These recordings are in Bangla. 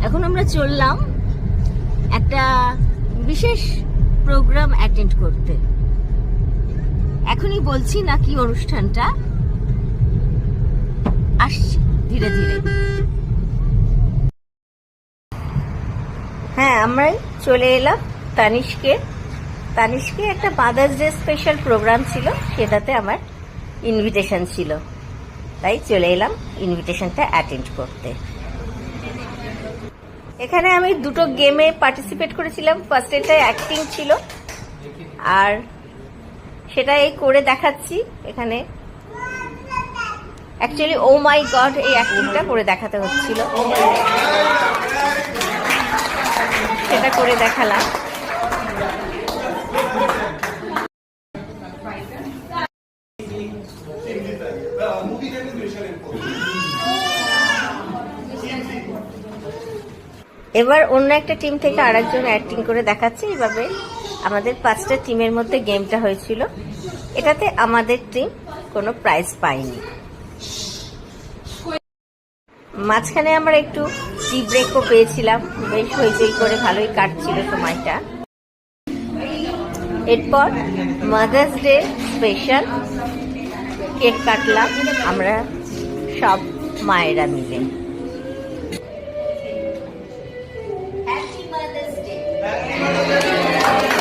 এখন আমরা চললাম একটা বিশেষ প্রোগ্রাম অ্যাটেন্ড করতে। এখনই বলছি না কি অনুষ্ঠানটা, আসছি ধীরে ধীরে। হ্যাঁ, আমরাই চলে এলাম তানিশকে একটা মাদার্স ডে স্পেশাল প্রোগ্রাম ছিল, সেটাতে আমার ইনভিটেশন ছিল, তাই চলে এলাম ইনভিটেশনটা অ্যাটেন্ড করতে। এখানে আমি দুটো গেমে পার্টিসিপেট করেছিলাম। ফার্স্ট এটা অ্যাক্টিং ছিল, আর সেটা এই করে দেখাচ্ছি এখানে। অ্যাকচুয়ালি ও মাই গড এই অ্যাক্টিংটা করে দেখাতে হচ্ছিল, সেটা করে দেখালাম। এবার অন্য একটা টিম থেকে আরেকজন অ্যাক্টিং করে দেখাচ্ছে। এইভাবে আমাদের 5টা টিমের মধ্যে গেমটা হয়েছিল। এটাতে আমাদের টিম কোনো প্রাইজ পায়নি। মাঝখানে আমরা একটু টি ব্রেকও পেয়েছিলাম, বেশ হইচই করে ভালোই কাটছিল সময়টা। এরপর মাদার্স ডে স্পেশাল কেক কাটলাম আমরা সব মায়েরা মিলে।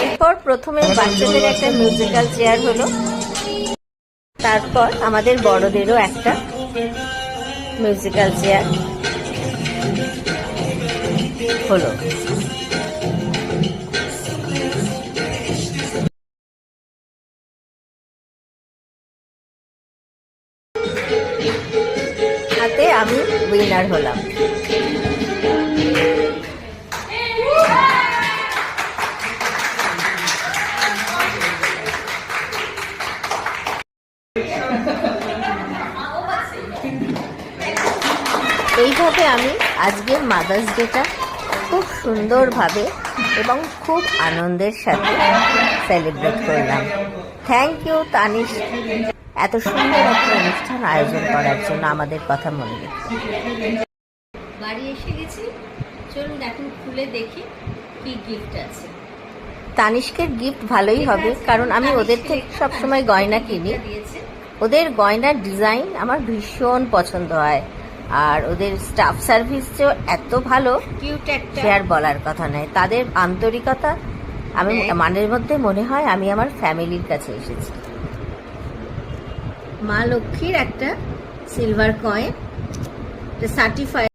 এরপর প্রথমে বাচ্চাদের একটা মিউজিক্যাল চেয়ার হলো, তারপর আমাদের বড়দেরও একটা মিউজিক্যাল চেয়ার হলো। হাতে আমি উইনার হলাম। এইভাবে আমি আজকের মাদার্স ডেটা খুব সুন্দরভাবে এবং খুব আনন্দের সাথে সেলিব্রেট করলাম। থ্যাংক ইউ তানিশ, এত সুন্দর একটা অনুষ্ঠান আয়োজন করার জন্য আমাদের কথা মনে রেখে। বাড়ি এসে গেছি, চলুন এখন খুলে দেখি কি গিফট আছে। তানিশকের গিফট ভালোই হবে, কারণ আমি ওদের থেকে সবসময় গয়না কিনি। ওদের গয়নার ডিজাইন আমার ভীষণ পছন্দ হয়, আর ওদের স্টাফ সার্ভিসও এত ভালো, কিউট একটা, আর বলার কথা নয়। তাদের আন্তরিকতা আমি মানের মধ্যে মনে হয় আমি আমার ফ্যামিলির কাছে এসেছি। মা লক্ষ্মীর একটা সিলভার কয়েন, সার্টিফাইড।